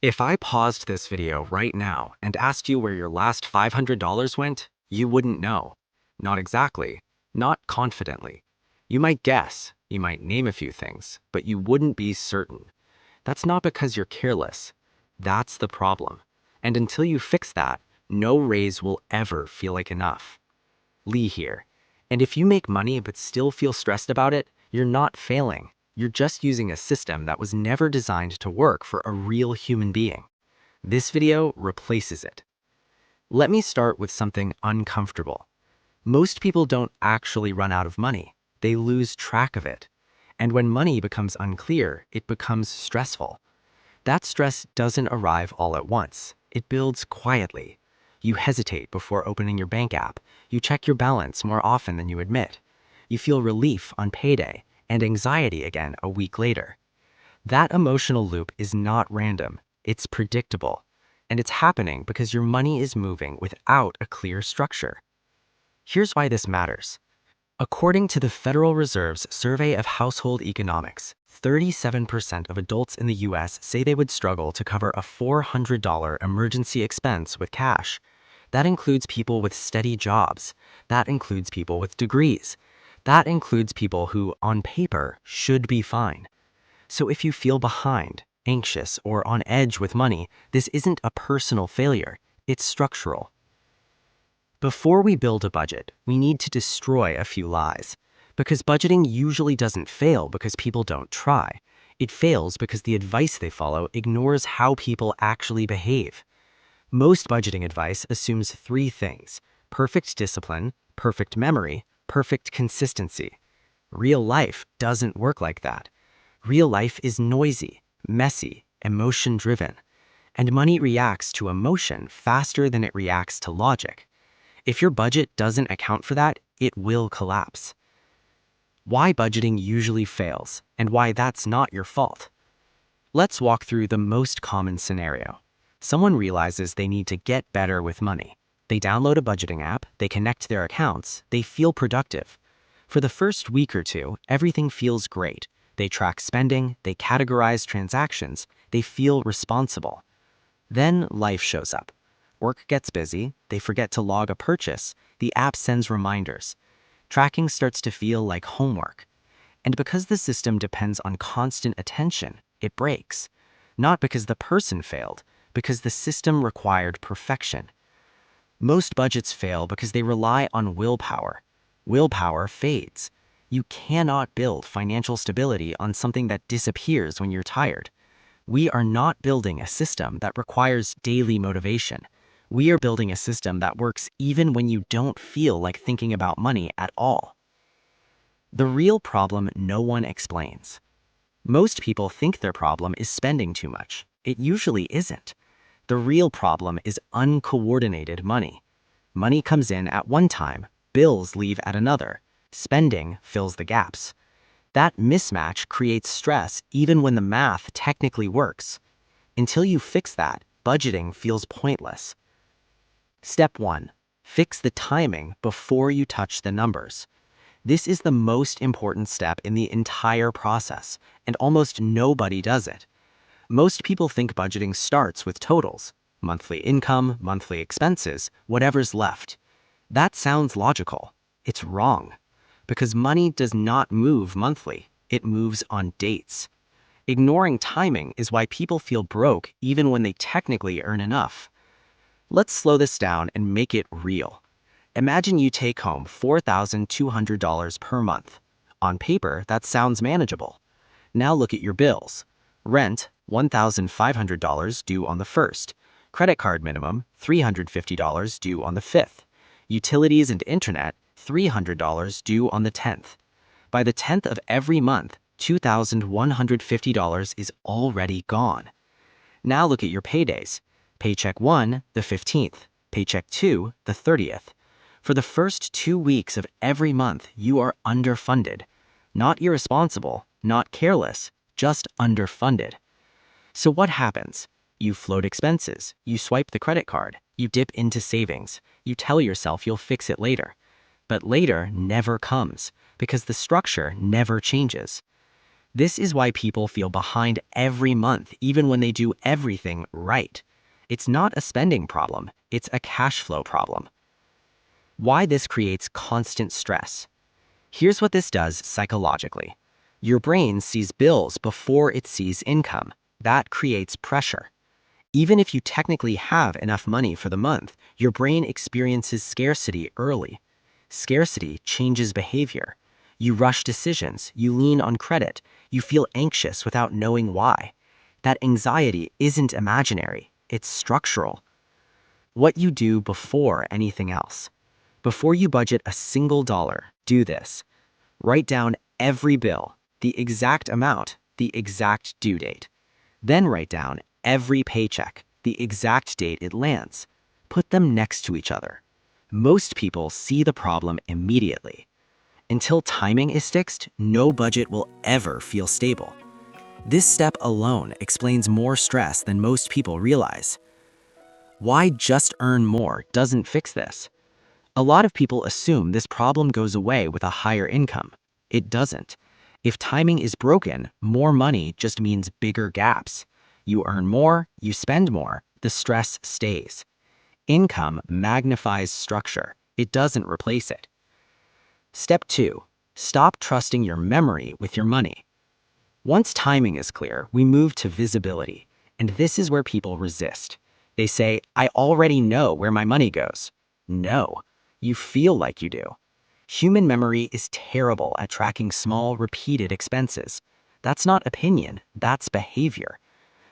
If I paused this video right now and asked you where your last $500 went, you wouldn't know. Not exactly, not confidently. You might guess, you might name a few things, but you wouldn't be certain. That's not because you're careless. That's the problem. And until you fix that, no raise will ever feel like enough. Lee here. And if you make money but still feel stressed about it, you're not failing. You're just using a system that was never designed to work for a real human being. This video replaces it. Let me start with something uncomfortable. Most people don't actually run out of money. They lose track of it. And when money becomes unclear, it becomes stressful. That stress doesn't arrive all at once. It builds quietly. You hesitate before opening your bank app. You check your balance more often than you admit. You feel relief on payday and anxiety again a week later. That emotional loop is not random. It's predictable. And it's happening because your money is moving without a clear structure. Here's why this matters. According to the Federal Reserve's Survey of Household Economics, 37% of adults in the US say they would struggle to cover a $400 emergency expense with cash. That includes people with steady jobs. That includes people with degrees. That includes people who, on paper, should be fine. So if you feel behind, anxious, or on edge with money, this isn't a personal failure. It's structural. Before we build a budget, we need to destroy a few lies. Because budgeting usually doesn't fail because people don't try. It fails because the advice they follow ignores how people actually behave. Most budgeting advice assumes three things: perfect discipline, perfect memory, perfect consistency. Real life doesn't work like that. Real life is noisy, messy, emotion-driven. And money reacts to emotion faster than it reacts to logic. If your budget doesn't account for that, it will collapse. Why budgeting usually fails, and why that's not your fault. Let's walk through the most common scenario. Someone realizes they need to get better with money. They download a budgeting app, they connect their accounts, they feel productive. For the first week or two, everything feels great. They track spending, they categorize transactions, they feel responsible. Then life shows up. Work gets busy, they forget to log a purchase, the app sends reminders. Tracking starts to feel like homework. And because the system depends on constant attention, it breaks. Not because the person failed, because the system required perfection. Most budgets fail because they rely on willpower. Willpower fades. You cannot build financial stability on something that disappears when you're tired. We are not building a system that requires daily motivation. We are building a system that works even when you don't feel like thinking about money at all. The real problem no one explains. Most people think their problem is spending too much. It usually isn't. The real problem is uncoordinated money. Money comes in at one time, bills leave at another. Spending fills the gaps. That mismatch creates stress even when the math technically works. Until you fix that, budgeting feels pointless. Step 1. Fix the timing before you touch the numbers. This is the most important step in the entire process, and almost nobody does it. Most people think budgeting starts with totals: monthly income, monthly expenses, whatever's left. That sounds logical. It's wrong. Because money does not move monthly, it moves on dates. Ignoring timing is why people feel broke even when they technically earn enough. Let's slow this down and make it real. Imagine you take home $4,200 per month. On paper, that sounds manageable. Now look at your bills. Rent, $1,500 due on the 1st. Credit card minimum, $350 due on the 5th. Utilities and internet, $300 due on the 10th. By the 10th of every month, $2,150 is already gone. Now look at your paydays. Paycheck 1, the 15th. Paycheck 2, the 30th. For the first 2 weeks of every month, you are underfunded. Not irresponsible, not careless, just underfunded. So what happens? You float expenses, you swipe the credit card, you dip into savings, you tell yourself you'll fix it later. But later never comes, because the structure never changes. This is why people feel behind every month, even when they do everything right. It's not a spending problem, it's a cash flow problem. Why this creates constant stress. Here's what this does psychologically. Your brain sees bills before it sees income. That creates pressure. Even if you technically have enough money for the month, your brain experiences scarcity early. Scarcity changes behavior. You rush decisions, you lean on credit, you feel anxious without knowing why. That anxiety isn't imaginary, it's structural. What you do before anything else. Before you budget a single dollar, do this. Write down every bill, the exact amount, the exact due date. Then write down every paycheck, the exact date it lands. Put them next to each other. Most people see the problem immediately. Until timing is fixed, no budget will ever feel stable. This step alone explains more stress than most people realize. Why just earn more doesn't fix this. A lot of people assume this problem goes away with a higher income. It doesn't. If timing is broken, more money just means bigger gaps. You earn more, you spend more, the stress stays. Income magnifies structure. It doesn't replace it. Step 2. Stop trusting your memory with your money. Once timing is clear, we move to visibility, and this is where people resist. They say, I already know where my money goes. No, you feel like you do. Human memory is terrible at tracking small, repeated expenses. That's not opinion, that's behavior.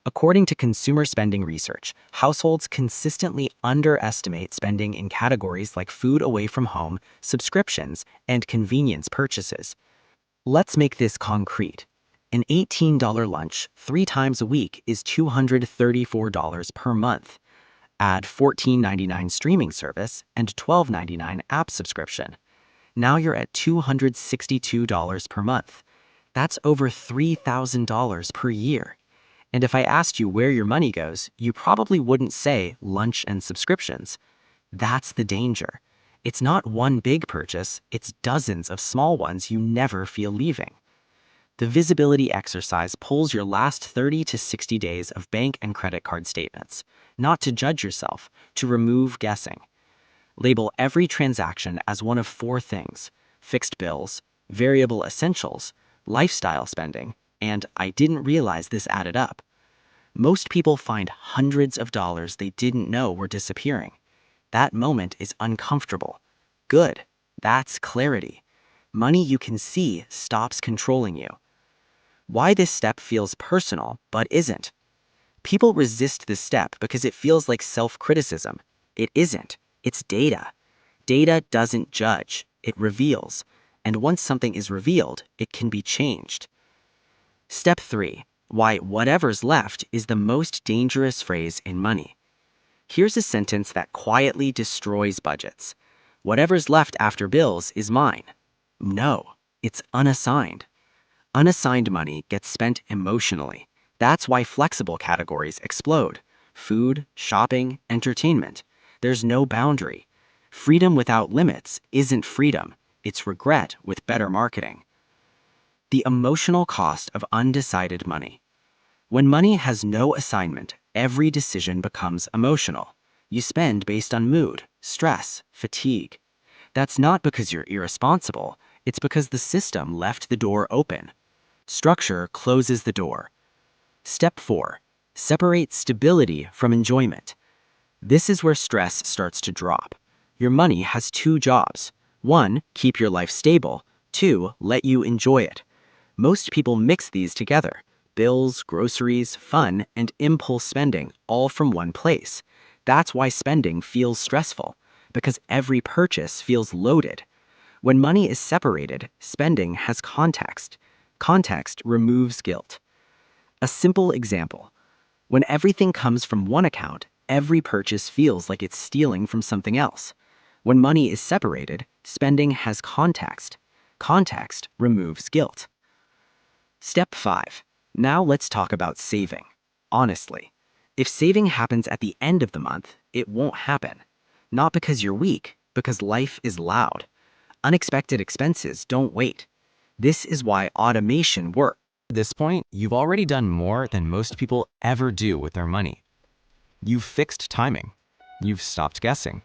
According to consumer spending research, households consistently underestimate spending in categories like food away from home, subscriptions, and convenience purchases. Let's make this concrete. An $18 lunch 3 times a week is $234 per month. Add $14.99 streaming service and $12.99 app subscription. Now you're at $262 per month. That's over $3,000 per year. And if I asked you where your money goes, you probably wouldn't say lunch and subscriptions. That's the danger. It's not one big purchase, it's dozens of small ones you never feel leaving. The visibility exercise pulls your last 30 to 60 days of bank and credit card statements, not to judge yourself, to remove guessing. Label every transaction as one of 4 things: fixed bills, variable essentials, lifestyle spending, and I didn't realize this added up. Most people find hundreds of dollars they didn't know were disappearing. That moment is uncomfortable. Good. That's clarity. Money you can see stops controlling you. Why this step feels personal but isn't. People resist this step because it feels like self-criticism. It isn't. It's data. Data doesn't judge. It reveals. And once something is revealed, it can be changed. Step 3. Why whatever's left is the most dangerous phrase in money. Here's a sentence that quietly destroys budgets. Whatever's left after bills is mine. No, it's unassigned. Unassigned money gets spent emotionally. That's why flexible categories explode. Food, shopping, entertainment. There's no boundary. Freedom without limits isn't freedom. It's regret with better marketing. The emotional cost of undecided money. When money has no assignment, every decision becomes emotional. You spend based on mood, stress, fatigue. That's not because you're irresponsible, it's because the system left the door open. Structure closes the door. Step 4. Separate stability from enjoyment. This is where stress starts to drop. Your money has 2 jobs. 1, keep your life stable. 2, let you enjoy it. Most people mix these together. Bills, groceries, fun, and impulse spending, all from one place. That's why spending feels stressful, because every purchase feels loaded. When money is separated, spending has context. Context removes guilt. A simple example. When everything comes from one account, every purchase feels like it's stealing from something else. When money is separated, spending has context. Context removes guilt. Step 5. Now let's talk about saving. Honestly, if saving happens at the end of the month, it won't happen. Not because you're weak, because life is loud. Unexpected expenses don't wait. This is why automation works. At this point, you've already done more than most people ever do with their money. You've fixed timing. You've stopped guessing.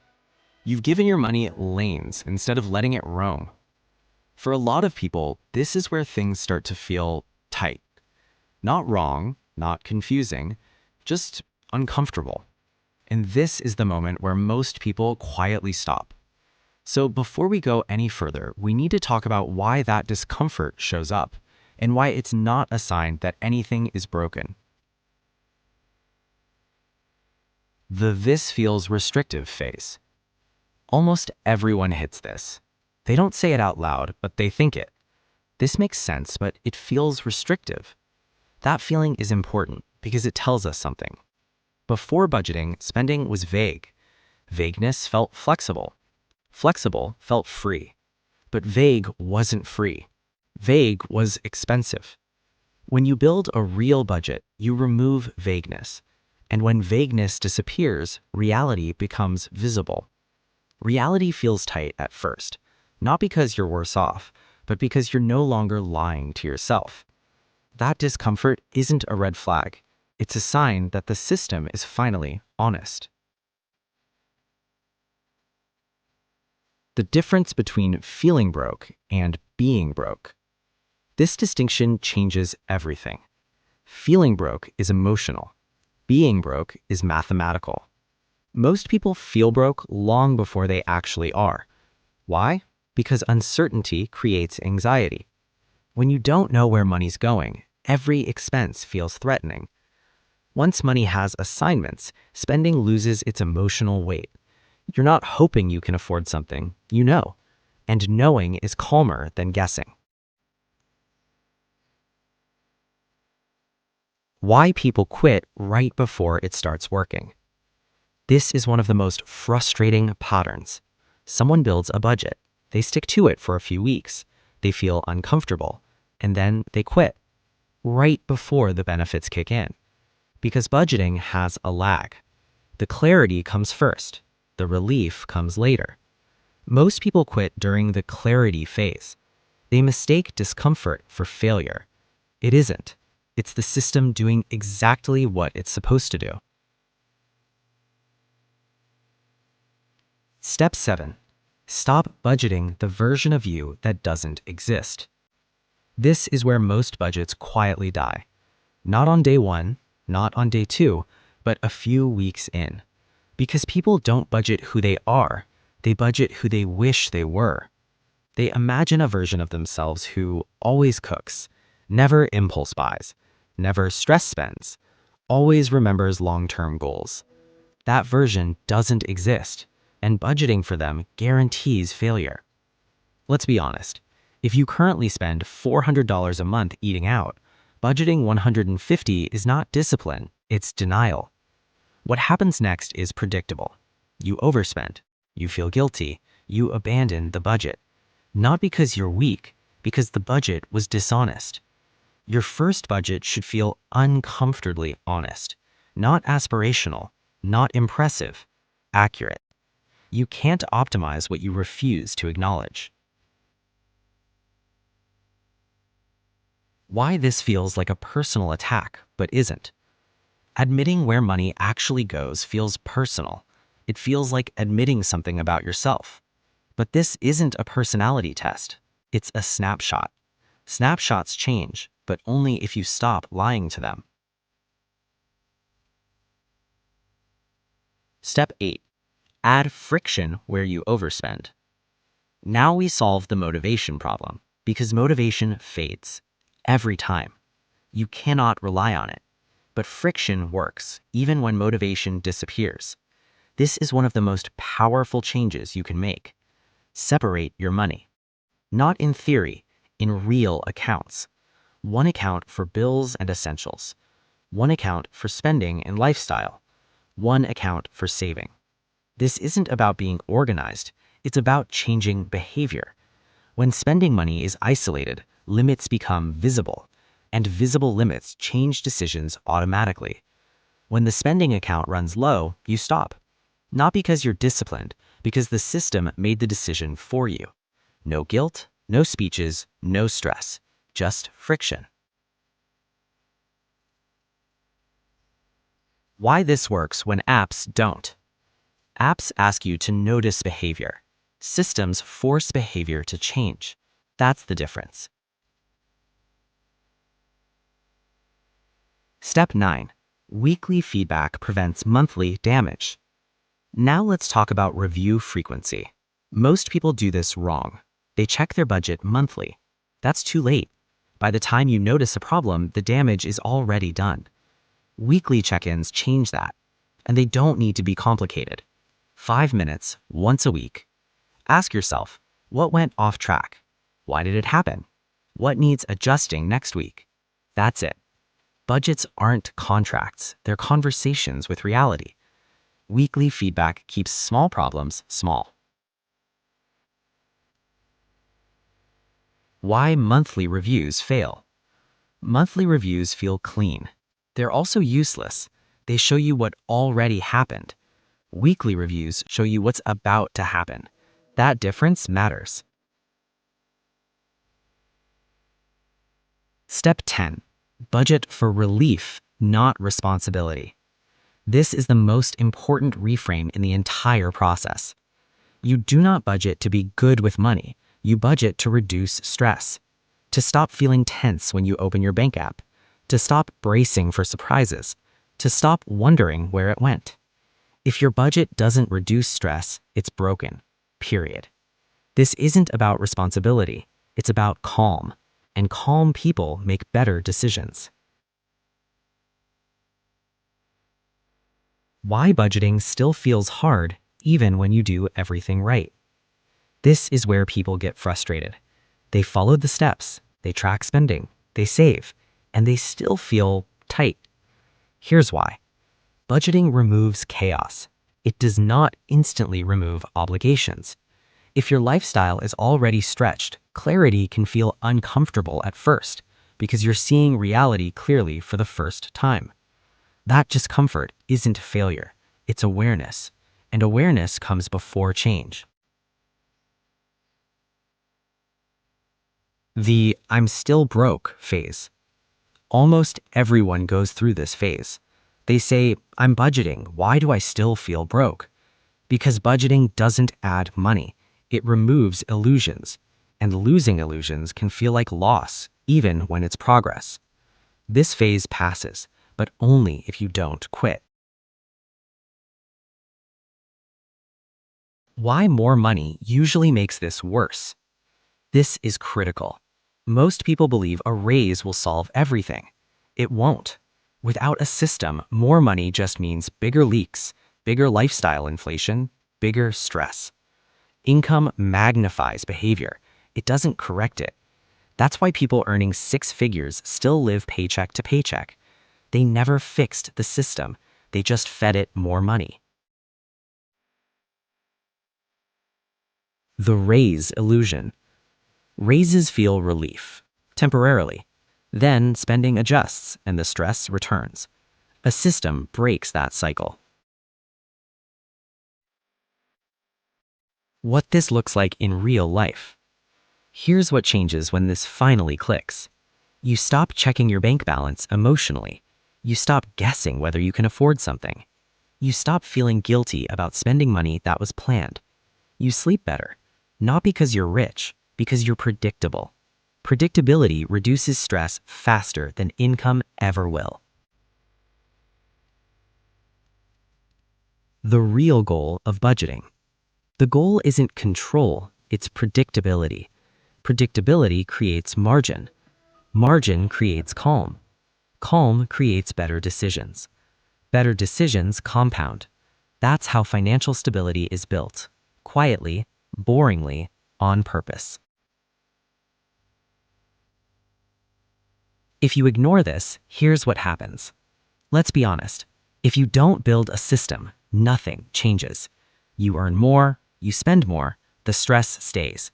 You've given your money lanes instead of letting it roam. For a lot of people, this is where things start to feel tight. Not wrong, not confusing, just uncomfortable. And this is the moment where most people quietly stop. So before we go any further, we need to talk about why that discomfort shows up and why it's not a sign that anything is broken. The "this feels restrictive" phase. Almost everyone hits this. They don't say it out loud, but they think it. This makes sense, but it feels restrictive. That feeling is important because it tells us something. Before budgeting, spending was vague. Vagueness felt flexible. Flexible felt free. But vague wasn't free. Vague was expensive. When you build a real budget, you remove vagueness. And when vagueness disappears, reality becomes visible. Reality feels tight at first, not because you're worse off, but because you're no longer lying to yourself. That discomfort isn't a red flag. It's a sign that the system is finally honest. The difference between feeling broke and being broke. This distinction changes everything. Feeling broke is emotional. Being broke is mathematical. Most people feel broke long before they actually are. Why? Because uncertainty creates anxiety. When you don't know where money's going, every expense feels threatening. Once money has assignments, spending loses its emotional weight. You're not hoping you can afford something, you know. And knowing is calmer than guessing. Why people quit right before it starts working. This is one of the most frustrating patterns. Someone builds a budget. They stick to it for a few weeks. They feel uncomfortable. And then they quit right before the benefits kick in. Because budgeting has a lag. The clarity comes first. The relief comes later. Most people quit during the clarity phase. They mistake discomfort for failure. It isn't. It's the system doing exactly what it's supposed to do. Step 7. Stop budgeting the version of you that doesn't exist. This is where most budgets quietly die. Not on day 1, not on day 2, but a few weeks in. Because people don't budget who they are, they budget who they wish they were. They imagine a version of themselves who always cooks, never impulse buys, never stress spends, always remembers long-term goals. That version doesn't exist, and budgeting for them guarantees failure. Let's be honest. If you currently spend $400 a month eating out, budgeting $150 is not discipline, it's denial. What happens next is predictable. You overspend, you feel guilty, you abandon the budget. Not because you're weak, because the budget was dishonest. Your first budget should feel uncomfortably honest, not aspirational, not impressive, accurate. You can't optimize what you refuse to acknowledge. Why this feels like a personal attack, but isn't. Admitting where money actually goes feels personal. It feels like admitting something about yourself. But this isn't a personality test. It's a snapshot. Snapshots change, but only if you stop lying to them. Step 8. Add friction where you overspend. Now we solve the motivation problem, because motivation fades. Every time. You cannot rely on it. But friction works, even when motivation disappears. This is one of the most powerful changes you can make. Separate your money. Not in theory, in real accounts. One account for bills and essentials. One account for spending and lifestyle. One account for saving. This isn't about being organized, it's about changing behavior. When spending money is isolated, limits become visible, and visible limits change decisions automatically. When the spending account runs low, you stop. Not because you're disciplined, because the system made the decision for you. No guilt, no speeches, no stress, just friction. Why this works when apps don't. Apps ask you to notice behavior. Systems force behavior to change. That's the difference. Step 9. Weekly feedback prevents monthly damage. Now let's talk about review frequency. Most people do this wrong. They check their budget monthly. That's too late. By the time you notice a problem, the damage is already done. Weekly check-ins change that, and they don't need to be complicated. 5 minutes, once a week. Ask yourself, what went off track? Why did it happen? What needs adjusting next week? That's it. Budgets aren't contracts, they're conversations with reality. Weekly feedback keeps small problems small. Why monthly reviews fail. Monthly reviews feel clean. They're also useless. They show you what already happened. Weekly reviews show you what's about to happen. That difference matters. Step 10. Budget for relief, not responsibility. This is the most important reframe in the entire process. You do not budget to be good with money. You budget to reduce stress, to stop feeling tense when you open your bank app, to stop bracing for surprises, to stop wondering where it went. If your budget doesn't reduce stress, it's broken. Period. This isn't about responsibility. It's about calm. And calm people make better decisions. Why budgeting still feels hard even when you do everything right. This is where people get frustrated. They follow the steps, they track spending, they save, and they still feel tight. Here's why. Budgeting removes chaos. It does not instantly remove obligations. If your lifestyle is already stretched, clarity can feel uncomfortable at first because you're seeing reality clearly for the first time. That discomfort isn't failure, it's awareness, and awareness comes before change. The "I'm still broke" phase. Almost everyone goes through this phase. They say, I'm budgeting, why do I still feel broke? Because budgeting doesn't add money, it removes illusions, and losing illusions can feel like loss, even when it's progress. This phase passes, but only if you don't quit. Why more money usually makes this worse. This is critical. Most people believe a raise will solve everything. It won't. Without a system, more money just means bigger leaks, bigger lifestyle inflation, bigger stress. Income magnifies behavior. It doesn't correct it. That's why people earning 6 figures still live paycheck to paycheck. They never fixed the system. They just fed it more money. The raise illusion. Raises feel relief, temporarily. Then spending adjusts and the stress returns. A system breaks that cycle. What this looks like in real life. Here's what changes when this finally clicks. You stop checking your bank balance emotionally. You stop guessing whether you can afford something. You stop feeling guilty about spending money that was planned. You sleep better, not because you're rich, because you're predictable. Predictability reduces stress faster than income ever will. The real goal of budgeting. The goal isn't control, it's predictability. Predictability creates margin. Margin creates calm. Calm creates better decisions. Better decisions compound. That's how financial stability is built. Quietly, boringly, on purpose. If you ignore this, here's what happens. Let's be honest. If you don't build a system, nothing changes. You earn more, you spend more, the stress stays.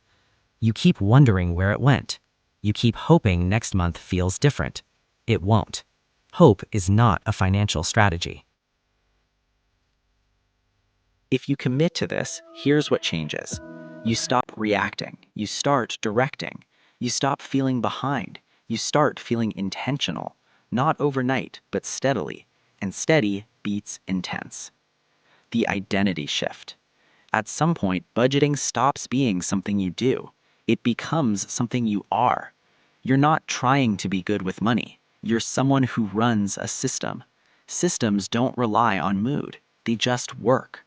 You keep wondering where it went. You keep hoping next month feels different. It won't. Hope is not a financial strategy. If you commit to this, here's what changes. You stop reacting. You start directing. You stop feeling behind. You start feeling intentional. Not overnight, but steadily. and steady beats intense. The identity shift. At some point, budgeting stops being something you do. It becomes something you are. You're not trying to be good with money. You're someone who runs a system. Systems don't rely on mood. They just work.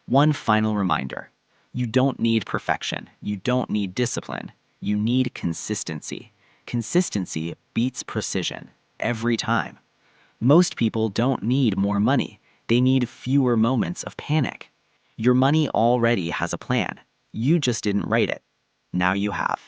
One final reminder. You don't need perfection. You don't need discipline. You need consistency. Consistency beats precision every time. Most people don't need more money. They need fewer moments of panic. Your money already has a plan. You just didn't write it. Now you have.